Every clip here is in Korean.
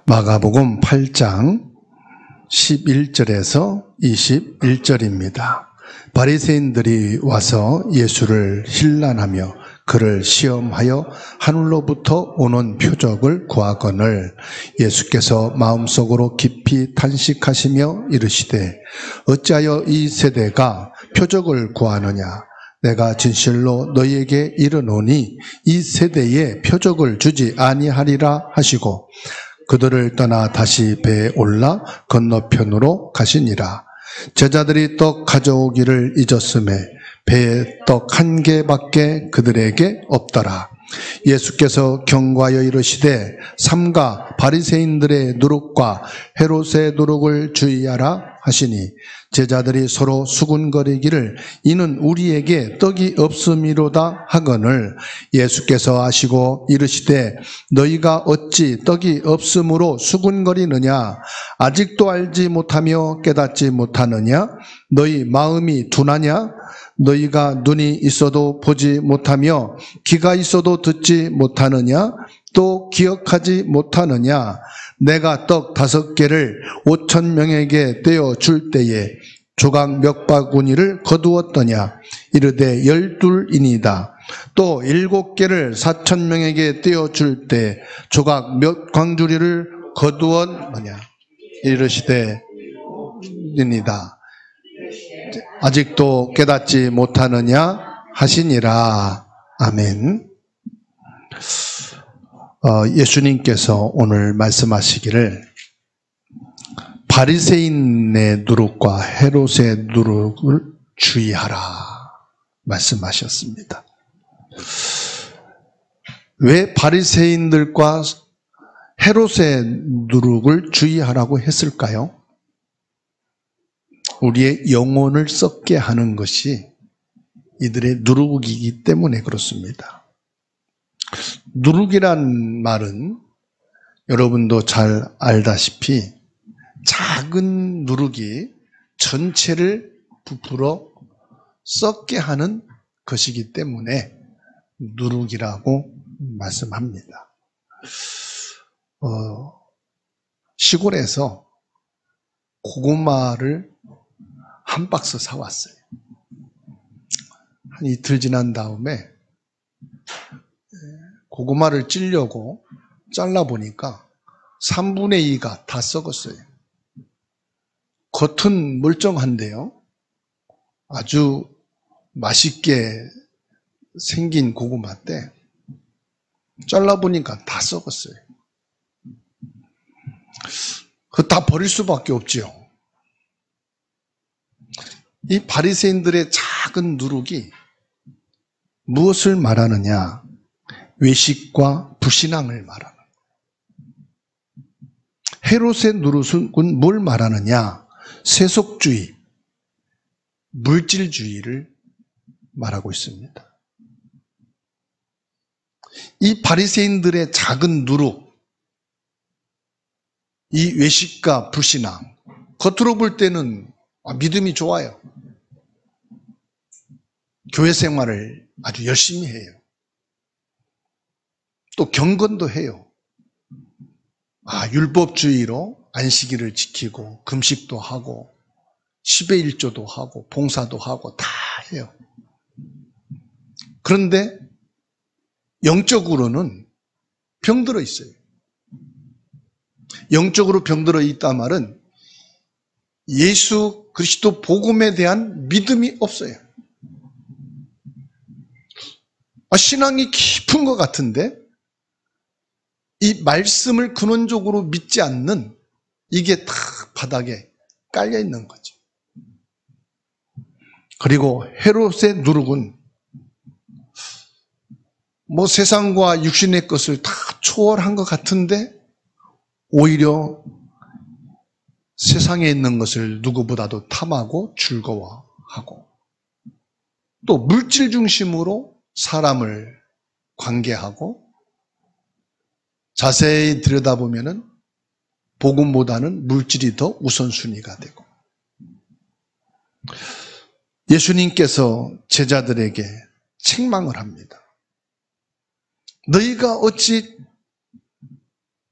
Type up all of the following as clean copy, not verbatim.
마가복음 8장 11절에서 21절입니다. 바리새인들이 와서 예수를 힐난하며 그를 시험하여 하늘로부터 오는 표적을 구하거늘 예수께서 마음속으로 깊이 탄식하시며 이르시되 어찌하여 이 세대가 표적을 구하느냐. 내가 진실로 너희에게 이르노니 이 세대에 표적을 주지 아니하리라 하시고 그들을 떠나 다시 배에 올라 건너편으로 가시니라. 제자들이 떡 가져오기를 잊었음에 배에 떡 1개밖에 그들에게 없더라. 예수께서 경고하여 이르시되 삼가 바리새인들의 누룩과 헤롯의 누룩을 주의하라 하시니 제자들이 서로 수군거리기를 이는 우리에게 떡이 없음이로다 하거늘 예수께서 아시고 이르시되 너희가 어찌 떡이 없음으로 수군거리느냐. 아직도 알지 못하며 깨닫지 못하느냐. 너희 마음이 둔하냐. 너희가 눈이 있어도 보지 못하며 귀가 있어도 듣지 못하느냐. 또 기억하지 못하느냐. 내가 떡 5개를 5,000명에게 떼어 줄 때에 조각 몇 바구니를 거두었더냐. 이르되 12이니이다. 또 7개를 4,000명에게 떼어 줄 때 조각 몇 광주리를 거두었느냐. 이르시되 입니다. 아직도 깨닫지 못하느냐 하시니라. 아멘. 예수님께서 오늘 말씀하시기를 바리새인의 누룩과 헤롯의 누룩을 주의하라 말씀하셨습니다. 왜 바리새인들과 헤롯의 누룩을 주의하라고 했을까요? 우리의 영혼을 썩게 하는 것이 이들의 누룩이기 때문에 그렇습니다. 누룩이란 말은 여러분도 잘 알다시피 작은 누룩이 전체를 부풀어 썩게 하는 것이기 때문에 누룩이라고 말씀합니다. 시골에서 고구마를 한 박스 사왔어요. 한 이틀 지난 다음에 고구마를 찌려고 잘라보니까 3분의 2가 다 썩었어요. 겉은 멀쩡한데요. 아주 맛있게 생긴 고구마인데 잘라보니까 다 썩었어요. 그거 다 버릴 수밖에 없지요. 이 바리새인들의 작은 누룩이 무엇을 말하느냐? 외식과 불신앙을 말하는. 헤롯의 누룩은 뭘 말하느냐? 세속주의, 물질주의를 말하고 있습니다. 이 바리새인들의 작은 누룩, 이 외식과 불신앙, 겉으로 볼 때는 믿음이 좋아요. 교회 생활을 아주 열심히 해요. 또 경건도 해요. 율법주의로 안식일을 지키고 금식도 하고 10의 1조도 하고 봉사도 하고 다 해요. 그런데 영적으로는 병들어 있어요. 영적으로 병들어 있단 말은 예수 그리스도 복음에 대한 믿음이 없어요. 신앙이 깊은 것 같은데 이 말씀을 근원적으로 믿지 않는 이게 다 바닥에 깔려 있는 거죠. 그리고 헤롯의 누룩은 세상과 육신의 것을 다 초월한 것 같은데 오히려 세상에 있는 것을 누구보다도 탐하고 즐거워하고 또 물질 중심으로 사람을 관계하고 자세히 들여다보면은 복음보다는 물질이 더 우선순위가 되고 예수님께서 제자들에게 책망을 합니다. 너희가 어찌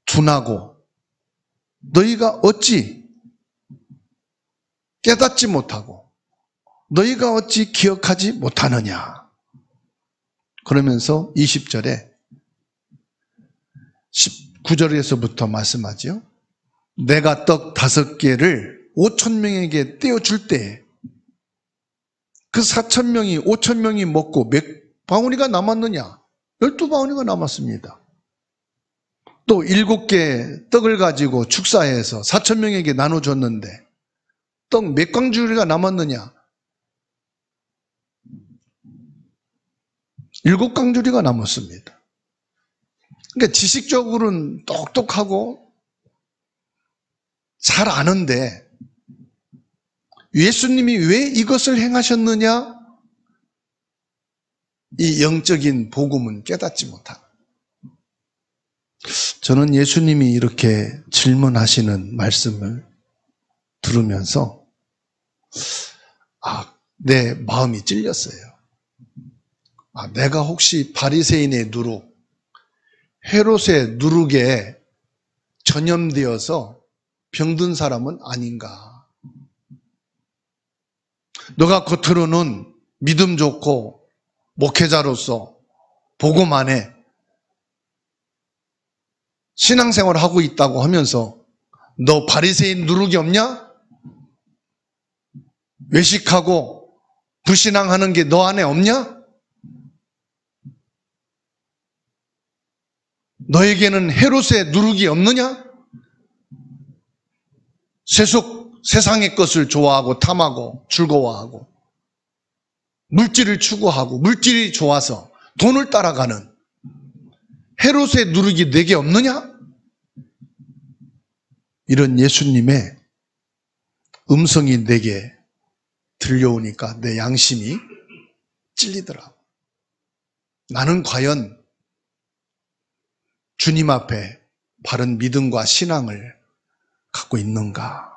둔하고 너희가 어찌 깨닫지 못하고 너희가 어찌 기억하지 못하느냐. 그러면서 20절에 19절에서부터 말씀하죠. 내가 떡 5개를 5,000명에게 떼어줄 때 그 4,000명이 5,000명이 먹고 몇 바구니가 남았느냐? 12바구니가 남았습니다. 또 7개 떡을 가지고 축사해서 4,000명에게 나눠줬는데 떡 몇 광주리가 남았느냐? 7광주리가 남았습니다. 그러니까 지식적으로는 똑똑하고 잘 아는데 예수님이 왜 이것을 행하셨느냐? 이 영적인 복음은 깨닫지 못하고. 저는 예수님이 이렇게 질문하시는 말씀을 들으면서 내 마음이 찔렸어요. 내가 혹시 바리새인의 누룩, 헤롯의 누룩에 전염되어서 병든 사람은 아닌가. 너가 겉으로는 믿음 좋고 목회자로서 복음안에 신앙생활을 하고 있다고 하면서 너 바리새인 누룩이 없냐? 외식하고 불신앙하는 게 너 안에 없냐? 너에게는 헤롯의 누룩이 없느냐? 세상의 것을 좋아하고 탐하고 즐거워하고 물질을 추구하고 물질이 좋아서 돈을 따라가는 헤롯의 누룩이 내게 없느냐? 이런 예수님의 음성이 내게 들려오니까 내 양심이 찔리더라고. 나는 과연 주님 앞에 바른 믿음과 신앙을 갖고 있는가?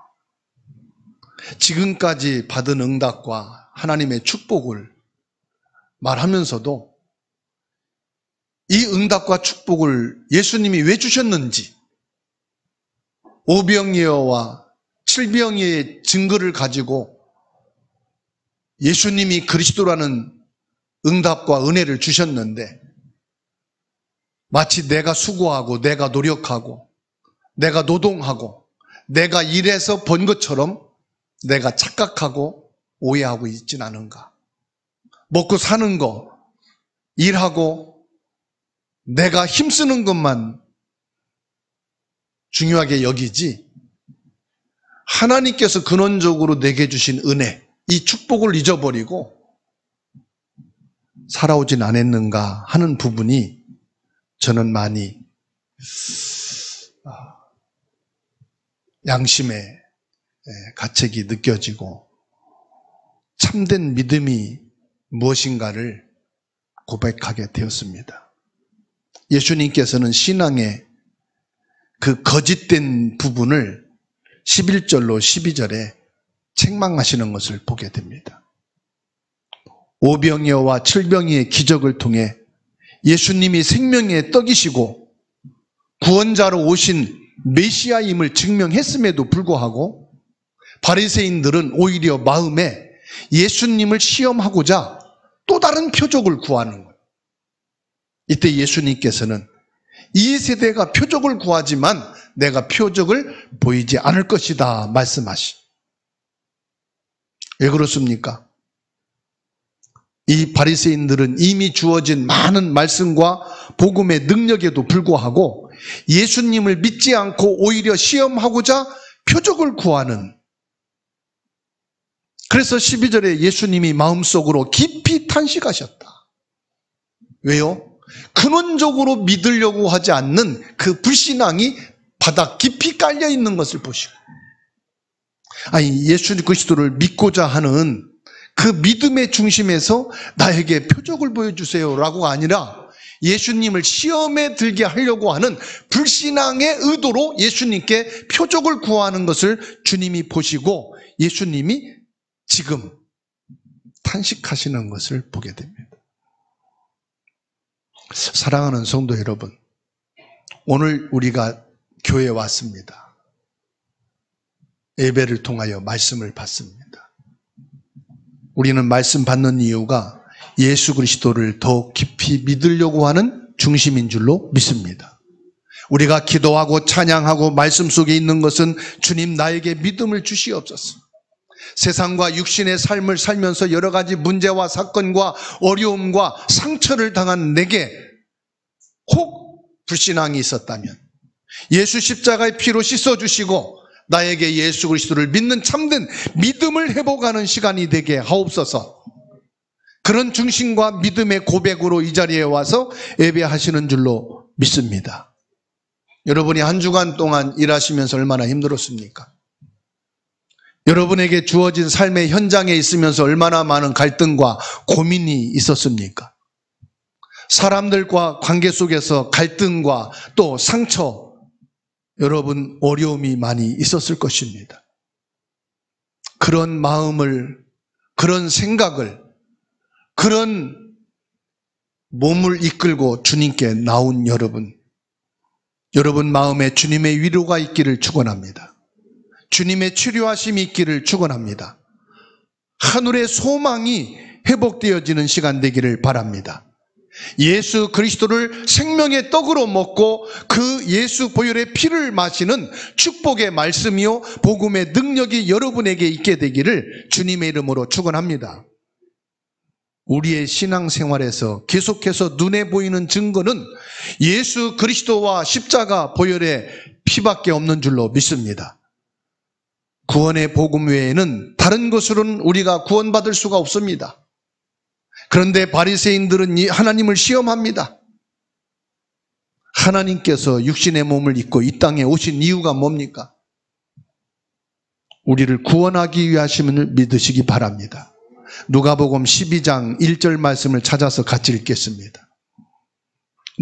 지금까지 받은 응답과 하나님의 축복을 말하면서도 이 응답과 축복을 예수님이 왜 주셨는지 5병이어와 7병이의 증거를 가지고 예수님이 그리스도라는 응답과 은혜를 주셨는데 마치 내가 수고하고 내가 노력하고 내가 노동하고 내가 일해서 번 것처럼 내가 착각하고 오해하고 있진 않은가. 먹고 사는 거, 일하고 내가 힘쓰는 것만 중요하게 여기지 하나님께서 근원적으로 내게 주신 은혜, 이 축복을 잊어버리고 살아오진 않았는가 하는 부분이 저는 많이 양심의 가책이 느껴지고 참된 믿음이 무엇인가를 고백하게 되었습니다. 예수님께서는 신앙의 그 거짓된 부분을 11절로 12절에 책망하시는 것을 보게 됩니다. 5병이어와 7병이의 기적을 통해 예수님이 생명의 떡이시고 구원자로 오신 메시아임을 증명했음에도 불구하고 바리새인들은 오히려 마음에 예수님을 시험하고자 또 다른 표적을 구하는 거예요. 이때 예수님께서는 이 세대가 표적을 구하지만 내가 표적을 보이지 않을 것이다 말씀하시. 왜 그렇습니까? 이 바리새인들은 이미 주어진 많은 말씀과 복음의 능력에도 불구하고 예수님을 믿지 않고 오히려 시험하고자 표적을 구하는. 그래서 12절에 예수님이 마음속으로 깊이 탄식하셨다. 왜요? 근원적으로 믿으려고 하지 않는 그 불신앙이 바닥 깊이 깔려 있는 것을 보시고, 예수 그리스도를 믿고자 하는 그 믿음의 중심에서 나에게 표적을 보여주세요라고가 아니라 예수님을 시험에 들게 하려고 하는 불신앙의 의도로 예수님께 표적을 구하는 것을 주님이 보시고 예수님이 지금 탄식하시는 것을 보게 됩니다. 사랑하는 성도 여러분, 오늘 우리가 교회에 왔습니다. 예배를 통하여 말씀을 받습니다. 우리는 말씀 받는 이유가 예수 그리스도를 더 깊이 믿으려고 하는 중심인 줄로 믿습니다. 우리가 기도하고 찬양하고 말씀 속에 있는 것은 주님 나에게 믿음을 주시옵소서. 세상과 육신의 삶을 살면서 여러 가지 문제와 사건과 어려움과 상처를 당한 내게 혹 불신앙이 있었다면 예수 십자가의 피로 씻어주시고 나에게 예수 그리스도를 믿는 참된 믿음을 회복하는 시간이 되게 하옵소서. 그런 중심과 믿음의 고백으로 이 자리에 와서 예배하시는 줄로 믿습니다. 여러분이 한 주간 동안 일하시면서 얼마나 힘들었습니까? 여러분에게 주어진 삶의 현장에 있으면서 얼마나 많은 갈등과 고민이 있었습니까? 사람들과 관계 속에서 갈등과 또 상처, 여러분 어려움이 많이 있었을 것입니다. 그런 마음을, 그런 생각을, 그런 몸을 이끌고 주님께 나온 여러분 마음에 주님의 위로가 있기를 축원합니다. 주님의 치료하심이 있기를 축원합니다. 하늘의 소망이 회복되어지는 시간 되기를 바랍니다. 예수 그리스도를 생명의 떡으로 먹고 그 예수 보혈의 피를 마시는 축복의 말씀이요 복음의 능력이 여러분에게 있게 되기를 주님의 이름으로 축원합니다. 우리의 신앙생활에서 계속해서 눈에 보이는 증거는 예수 그리스도와 십자가 보혈의 피밖에 없는 줄로 믿습니다. 구원의 복음 외에는 다른 것으로는 우리가 구원받을 수가 없습니다. 그런데 바리새인들은 하나님을 시험합니다. 하나님께서 육신의 몸을 입고 이 땅에 오신 이유가 뭡니까? 우리를 구원하기 위하심을 믿으시기 바랍니다. 누가복음 12장 1절 말씀을 찾아서 같이 읽겠습니다.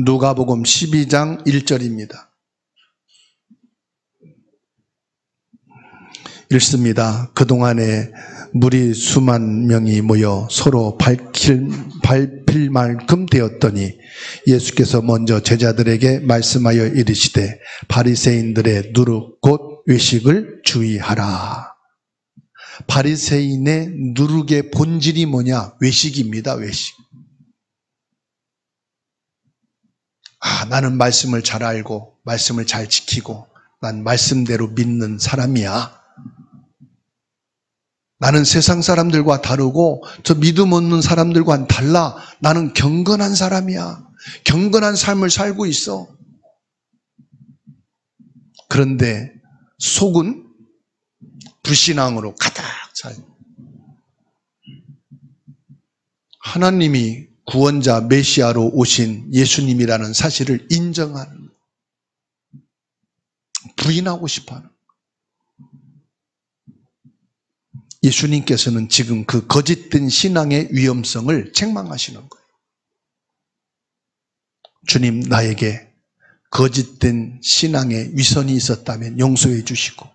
누가복음 12장 1절입니다. 읽습니다. 그동안에 무리 수만 명이 모여 서로 밟힐 만큼 되었더니 예수께서 먼저 제자들에게 말씀하여 이르시되 바리새인들의 누룩 곧 외식을 주의하라. 바리새인의 누룩의 본질이 뭐냐? 외식입니다. 외식. 나는 말씀을 잘 알고 말씀을 잘 지키고 난 말씀대로 믿는 사람이야. 나는 세상 사람들과 다르고 저 믿음 없는 사람들과는 달라. 나는 경건한 사람이야. 경건한 삶을 살고 있어. 그런데 속은 불신앙으로 가득 차. 하나님이 구원자 메시아로 오신 예수님이라는 사실을 인정하는, 부인하고 싶어하는. 예수님께서는 지금 그 거짓된 신앙의 위험성을 책망하시는 거예요. 주님, 나에게 거짓된 신앙의 위선이 있었다면 용서해 주시고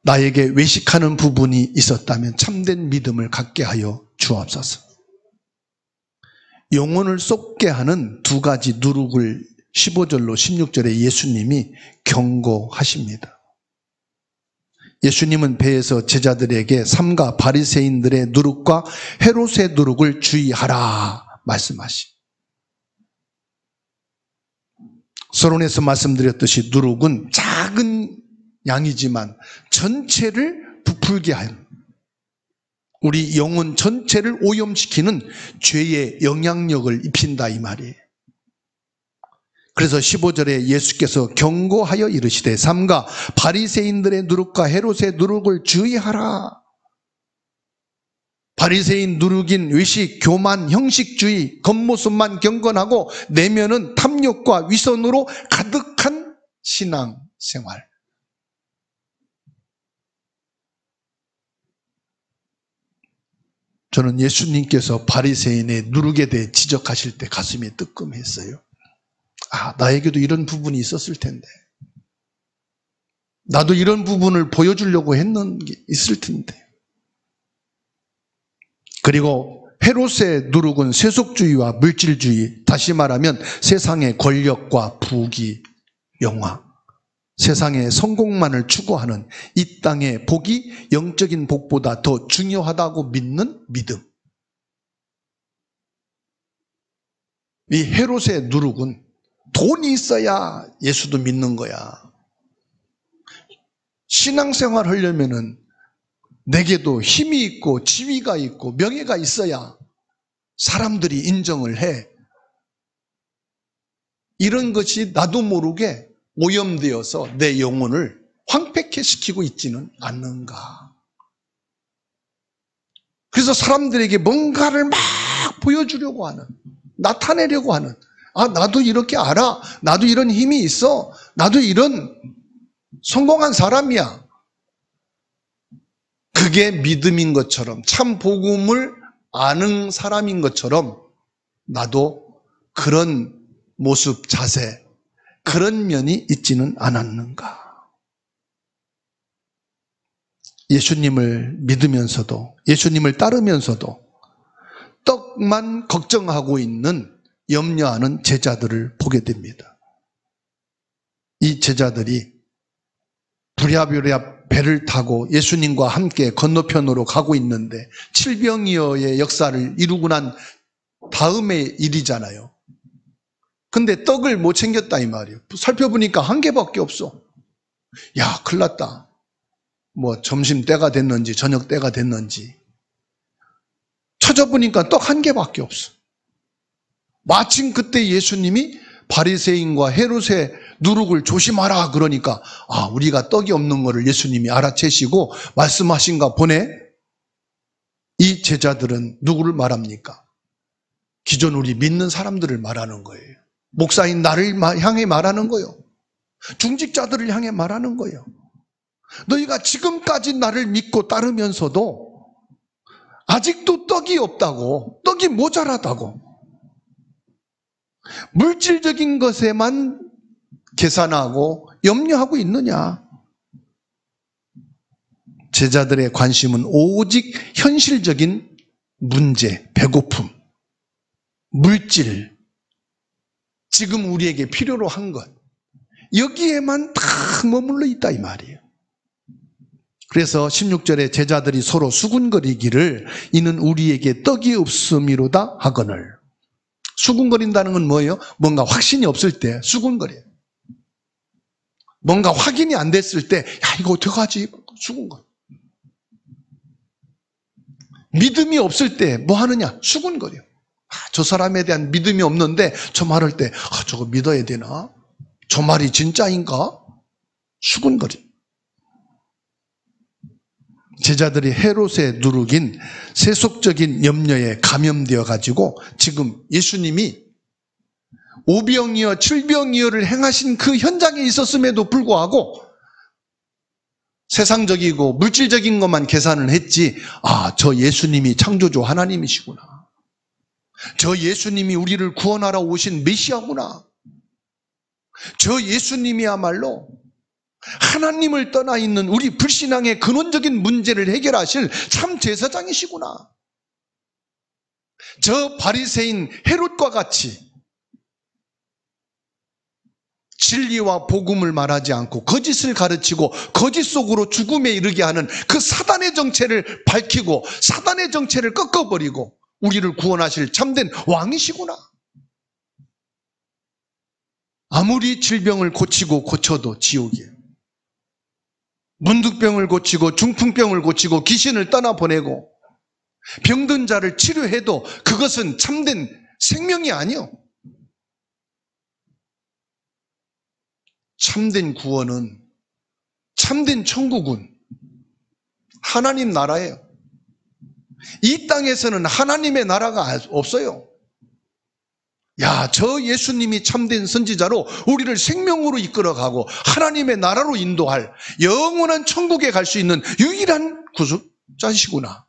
나에게 외식하는 부분이 있었다면 참된 믿음을 갖게 하여 주옵소서. 영혼을 쏟게 하는 두 가지 누룩을 15절로 16절에 예수님이 경고하십니다. 예수님은 배에서 제자들에게 삼가 바리새인들의 누룩과 헤롯의 누룩을 주의하라 말씀하시. 서론에서 말씀드렸듯이 누룩은 작은 양이지만 전체를 부풀게 하는, 우리 영혼 전체를 오염시키는 죄의 영향력을 입힌다 이 말이에요. 그래서 15절에 예수께서 경고하여 이르시되 삼가 바리새인들의 누룩과 헤롯의 누룩을 주의하라. 바리새인 누룩인 외식, 교만, 형식주의, 겉모습만 경건하고 내면은 탐욕과 위선으로 가득한 신앙생활. 저는 예수님께서 바리새인의 누룩에 대해 지적하실 때 가슴이 뜨끔했어요. 나에게도 이런 부분이 있었을 텐데, 나도 이런 부분을 보여주려고 했는 게 있을 텐데. 그리고 헤롯의 누룩은 세속주의와 물질주의, 다시 말하면 세상의 권력과 부귀, 영화, 세상의 성공만을 추구하는 이 땅의 복이 영적인 복보다 더 중요하다고 믿는 믿음. 이 헤롯의 누룩은 돈이 있어야 예수도 믿는 거야. 신앙생활 하려면은 내게도 힘이 있고 지위가 있고 명예가 있어야 사람들이 인정을 해. 이런 것이 나도 모르게 오염되어서 내 영혼을 황폐케 시키고 있지는 않는가. 그래서 사람들에게 뭔가를 막 보여주려고 하는, 나타내려고 하는, 나도 이렇게 알아. 나도 이런 힘이 있어. 나도 이런 성공한 사람이야. 그게 믿음인 것처럼, 참 복음을 아는 사람인 것처럼 나도 그런 모습, 자세, 그런 면이 있지는 않았는가. 예수님을 믿으면서도, 예수님을 따르면서도 떡만 걱정하고 있는, 염려하는 제자들을 보게 됩니다. 이 제자들이 부랴부랴 배를 타고 예수님과 함께 건너편으로 가고 있는데 7병이어의 역사를 이루고 난 다음의 일이잖아요. 근데 떡을 못 챙겼다 이 말이에요. 살펴보니까 한 개밖에 없어. 야, 큰일 났다. 뭐 점심 때가 됐는지 저녁 때가 됐는지 찾아보니까 떡 한 개밖에 없어. 마침 그때 예수님이 바리새인과 헤롯의 누룩을 조심하라 그러니까 우리가 떡이 없는 거를 예수님이 알아채시고 말씀하신가 보네. 이 제자들은 누구를 말합니까? 기존 우리 믿는 사람들을 말하는 거예요. 목사인 나를 향해 말하는 거예요. 중직자들을 향해 말하는 거예요. 너희가 지금까지 나를 믿고 따르면서도 아직도 떡이 없다고, 떡이 모자라다고, 물질적인 것에만 계산하고 염려하고 있느냐? 제자들의 관심은 오직 현실적인 문제, 배고픔, 물질, 지금 우리에게 필요로 한 것, 여기에만 다 머물러 있다 이 말이에요. 그래서 16절에 제자들이 서로 수군거리기를 이는 우리에게 떡이 없음이로다 하거늘. 수군거린다는 건 뭐예요? 뭔가 확신이 없을 때 수군거려요. 뭔가 확인이 안 됐을 때 이거 어떡하지? 수군거려. 믿음이 없을 때 뭐 하느냐? 수군거려. 저 사람에 대한 믿음이 없는데 저 말할 때 저거 믿어야 되나? 저 말이 진짜인가? 수군거려. 제자들이 헤롯의 누룩인 세속적인 염려에 감염되어 가지고 지금 예수님이 5병이어 7병이어를 행하신 그 현장에 있었음에도 불구하고 세상적이고 물질적인 것만 계산을 했지 저 예수님이 창조주 하나님이시구나. 저 예수님이 우리를 구원하러 오신 메시아구나. 저 예수님이야말로 하나님을 떠나 있는 우리 불신앙의 근원적인 문제를 해결하실 참 제사장이시구나. 저 바리새인 헤롯과 같이 진리와 복음을 말하지 않고 거짓을 가르치고 거짓 속으로 죽음에 이르게 하는 그 사단의 정체를 밝히고 사단의 정체를 꺾어버리고 우리를 구원하실 참된 왕이시구나. 아무리 질병을 고치고 고쳐도 지옥이에요. 문득병을 고치고 중풍병을 고치고 귀신을 떠나보내고 병든 자를 치료해도 그것은 참된 생명이 아니요. 참된 구원은, 참된 천국은 하나님 나라예요. 이 땅에서는 하나님의 나라가 없어요. 저 예수님이 참된 선지자로 우리를 생명으로 이끌어가고 하나님의 나라로 인도할 영원한 천국에 갈 수 있는 유일한 구속자시구나.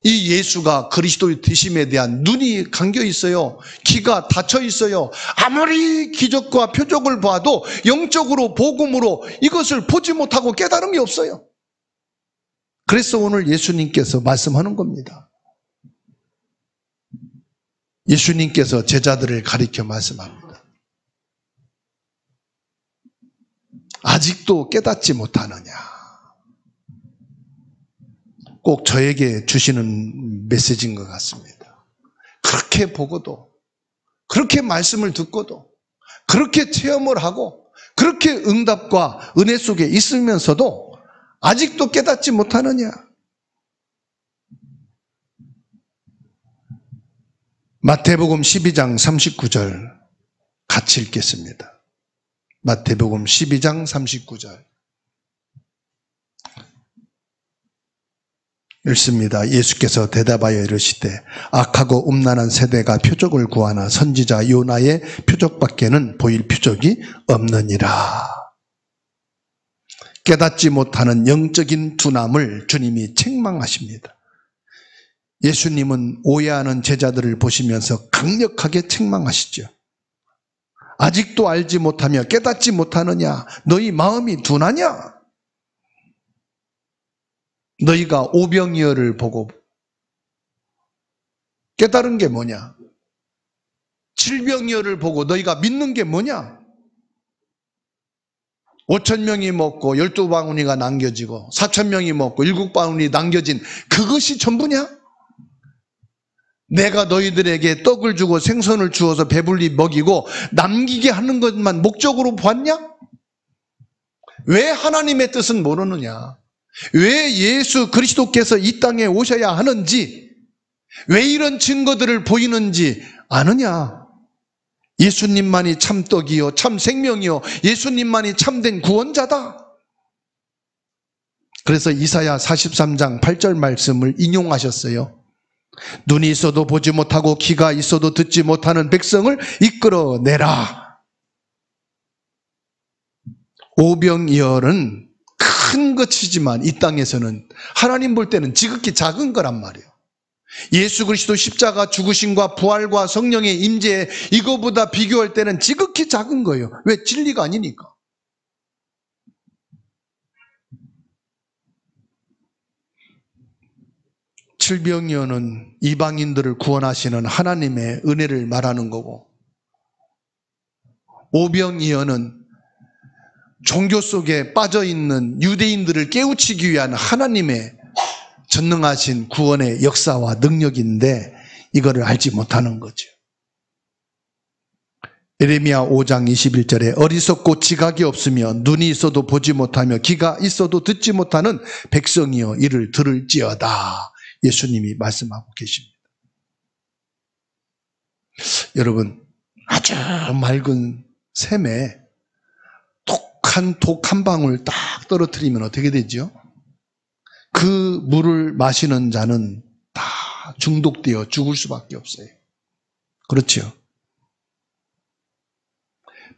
이 예수가 그리스도의 되심에 대한 눈이 감겨 있어요. 귀가 닫혀 있어요. 아무리 기적과 표적을 봐도 영적으로 복음으로 이것을 보지 못하고 깨달음이 없어요. 그래서 오늘 예수님께서 말씀하는 겁니다. 예수님께서 제자들을 가리켜 말씀합니다. 아직도 깨닫지 못하느냐. 꼭 저에게 주시는 메시지인 것 같습니다. 그렇게 보고도, 그렇게 말씀을 듣고도, 그렇게 체험을 하고, 그렇게 응답과 은혜 속에 있으면서도 아직도 깨닫지 못하느냐. 마태복음 12장 39절 같이 읽겠습니다. 마태복음 12장 39절 읽습니다. 예수께서 대답하여 이르시되 악하고 음란한 세대가 표적을 구하나 선지자 요나의 표적밖에는 보일 표적이 없느니라. 깨닫지 못하는 영적인 둔함을 주님이 책망하십니다. 예수님은 오해하는 제자들을 보시면서 강력하게 책망하시죠. 아직도 알지 못하며 깨닫지 못하느냐? 너희 마음이 둔하냐? 너희가 오병이어를 보고 깨달은 게 뭐냐? 칠병이어를 보고 너희가 믿는 게 뭐냐? 5,000명이 먹고 12바구니가 남겨지고 4,000명이 먹고 7바구니 남겨진 그것이 전부냐? 내가 너희들에게 떡을 주고 생선을 주어서 배불리 먹이고 남기게 하는 것만 목적으로 보았냐? 왜 하나님의 뜻은 모르느냐? 왜 예수 그리스도께서 이 땅에 오셔야 하는지, 왜 이런 증거들을 보이는지 아느냐? 예수님만이 참 떡이요 참 생명이요 예수님만이 참된 구원자다. 그래서 이사야 43장 8절 말씀을 인용하셨어요. 눈이 있어도 보지 못하고 귀가 있어도 듣지 못하는 백성을 이끌어내라. 오병이어는 큰 것이지만 이 땅에서는 하나님 볼 때는 지극히 작은 거란 말이에요. 예수 그리스도 십자가 죽으심과 부활과 성령의 임재, 이거보다 비교할 때는 지극히 작은 거예요. 왜? 진리가 아니니까. 칠병이어는 이방인들을 구원하시는 하나님의 은혜를 말하는 거고, 오병이어는 종교 속에 빠져있는 유대인들을 깨우치기 위한 하나님의 전능하신 구원의 역사와 능력인데 이거를 알지 못하는 거죠. 예레미야 5장 21절에 어리석고 지각이 없으며 눈이 있어도 보지 못하며 귀가 있어도 듣지 못하는 백성이여 이를 들을지어다. 예수님이 말씀하고 계십니다. 여러분, 아주 맑은 샘에 독한 독 한 방울 딱 떨어뜨리면 어떻게 되죠? 그 물을 마시는 자는 다 중독되어 죽을 수밖에 없어요. 그렇죠?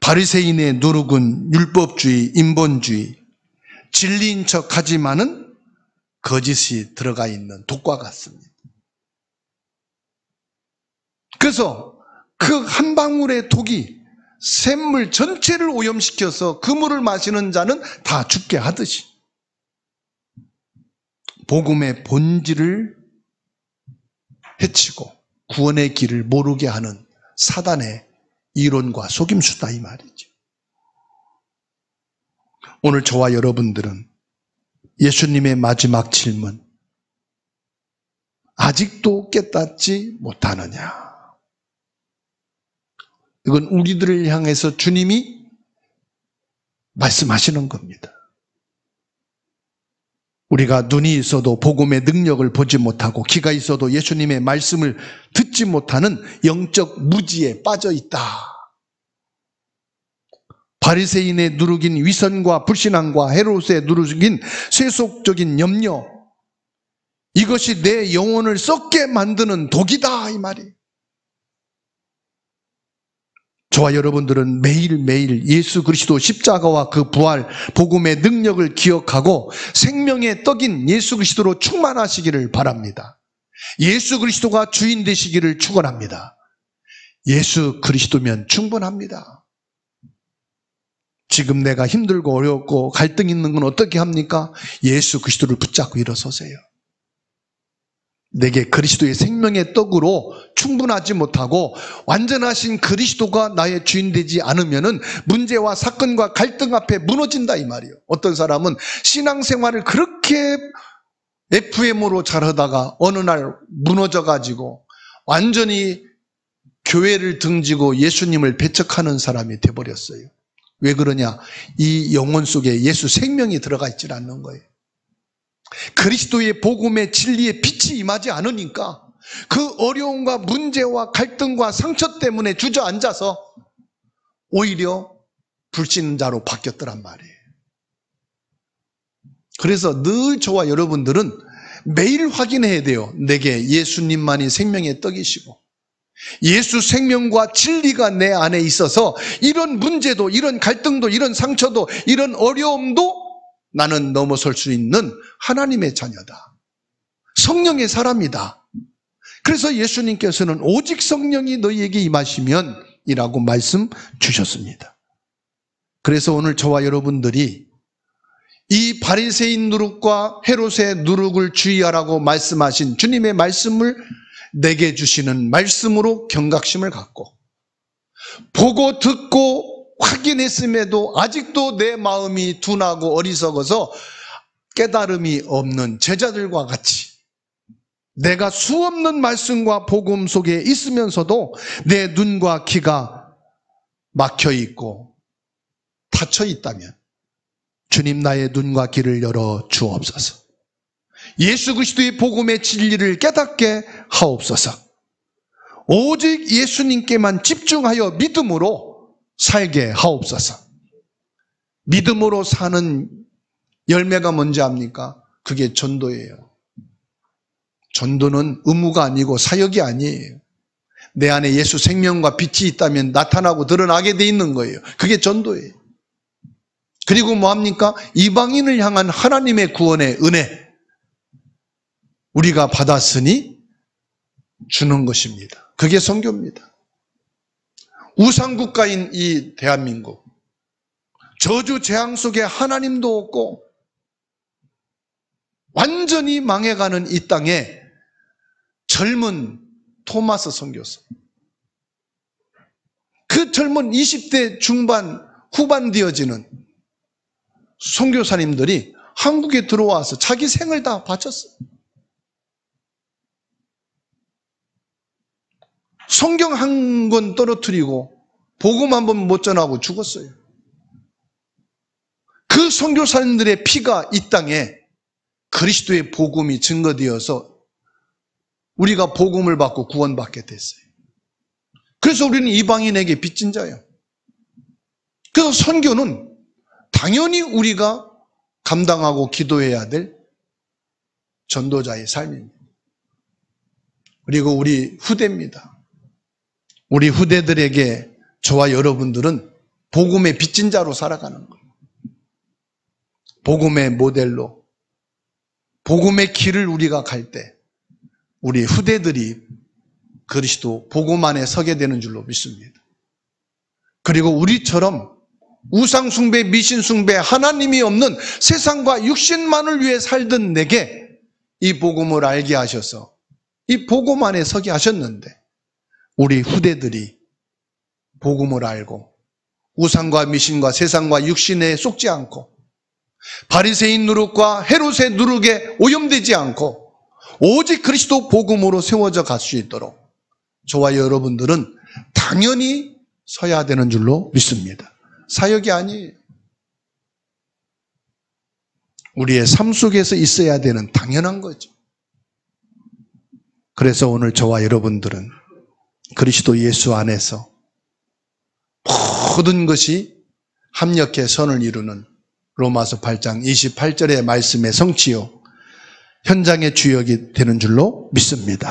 바리새인의 누룩은 율법주의, 인본주의, 진리인 척하지만은 거짓이 들어가 있는 독과 같습니다. 그래서 그 한 방울의 독이 샘물 전체를 오염시켜서 그 물을 마시는 자는 다 죽게 하듯이 복음의 본질을 해치고 구원의 길을 모르게 하는 사단의 이론과 속임수다 이 말이죠. 오늘 저와 여러분들은 예수님의 마지막 질문, 아직도 깨닫지 못하느냐? 이건 우리들을 향해서 주님이 말씀하시는 겁니다. 우리가 눈이 있어도 복음의 능력을 보지 못하고 귀가 있어도 예수님의 말씀을 듣지 못하는 영적 무지에 빠져 있다. 바리새인의 누룩인 위선과 불신앙과 헤롯의 누룩인 세속적인 염려, 이것이 내 영혼을 썩게 만드는 독이다 이 말이에요. 저와 여러분들은 매일매일 예수 그리스도 십자가와 그 부활, 복음의 능력을 기억하고 생명의 떡인 예수 그리스도로 충만하시기를 바랍니다. 예수 그리스도가 주인 되시기를 축원합니다. 예수 그리스도면 충분합니다. 지금 내가 힘들고 어렵고 갈등 있는 건 어떻게 합니까? 예수 그리스도를 붙잡고 일어서세요. 내게 그리스도의 생명의 떡으로 충분하지 못하고 완전하신 그리스도가 나의 주인 되지 않으면은 문제와 사건과 갈등 앞에 무너진다 이 말이에요. 어떤 사람은 신앙생활을 그렇게 FM으로 잘하다가 어느 날 무너져가지고 완전히 교회를 등지고 예수님을 배척하는 사람이 돼버렸어요. 왜 그러냐? 이 영혼 속에 예수 생명이 들어가 있질 않는 거예요. 그리스도의 복음의 진리의 빛이 임하지 않으니까 그 어려움과 문제와 갈등과 상처 때문에 주저앉아서 오히려 불신자로 바뀌었더란 말이에요. 그래서 늘 저와 여러분들은 매일 확인해야 돼요. 내게 예수님만이 생명의 떡이시고 예수 생명과 진리가 내 안에 있어서 이런 문제도 이런 갈등도 이런 상처도 이런 어려움도 나는 넘어설 수 있는 하나님의 자녀다. 성령의 사람이다. 그래서 예수님께서는 오직 성령이 너희에게 임하시면 이라고 말씀 주셨습니다. 그래서 오늘 저와 여러분들이 이 바리새인 누룩과 헤롯의 누룩을 주의하라고 말씀하신 주님의 말씀을 내게 주시는 말씀으로 경각심을 갖고 보고 듣고 확인했음에도 아직도 내 마음이 둔하고 어리석어서 깨달음이 없는 제자들과 같이 내가 수없는 말씀과 복음 속에 있으면서도 내 눈과 귀가 막혀 있고 닫혀 있다면 주님 나의 눈과 귀를 열어 주옵소서. 예수 그리스도의 복음의 진리를 깨닫게 하옵소서. 오직 예수님께만 집중하여 믿음으로 살게 하옵소서. 믿음으로 사는 열매가 뭔지 압니까? 그게 전도예요. 전도는 의무가 아니고 사역이 아니에요. 내 안에 예수 생명과 빛이 있다면 나타나고 드러나게 돼 있는 거예요. 그게 전도예요. 그리고 뭐합니까? 이방인을 향한 하나님의 구원의 은혜 우리가 받았으니 주는 것입니다. 그게 선교입니다. 우상국가인 이 대한민국, 저주 재앙 속에 하나님도 없고 완전히 망해가는 이 땅에 젊은 토마스 선교사, 그 젊은 20대 중반 후반 되어지는 선교사님들이 한국에 들어와서 자기 생을 다 바쳤어요. 성경 한 권 떨어뜨리고 복음 한 번 못 전하고 죽었어요. 그 선교사님들의 피가 이 땅에 그리스도의 복음이 증거되어서 우리가 복음을 받고 구원받게 됐어요. 그래서 우리는 이방인에게 빚진 자예요. 그래서 선교는 당연히 우리가 감당하고 기도해야 될 전도자의 삶입니다. 그리고 우리 후대입니다. 우리 후대들에게 저와 여러분들은 복음의 빚진 자로 살아가는 거예요. 복음의 모델로, 복음의 길을 우리가 갈 때 우리 후대들이 그리스도 복음 안에 서게 되는 줄로 믿습니다. 그리고 우리처럼 우상숭배, 미신숭배, 하나님이 없는 세상과 육신만을 위해 살던 내게 이 복음을 알게 하셔서 이 복음 안에 서게 하셨는데 우리 후대들이 복음을 알고 우상과 미신과 세상과 육신에 속지 않고 바리새인 누룩과 헤롯의 누룩에 오염되지 않고 오직 그리스도 복음으로 세워져 갈 수 있도록 저와 여러분들은 당연히 서야 되는 줄로 믿습니다. 사역이 아니에요. 우리의 삶 속에서 있어야 되는 당연한 거죠. 그래서 오늘 저와 여러분들은 그리스도 예수 안에서 모든 것이 합력해 선을 이루는 로마서 8장 28절의 말씀의 성취요 현장의 주역이 되는 줄로 믿습니다.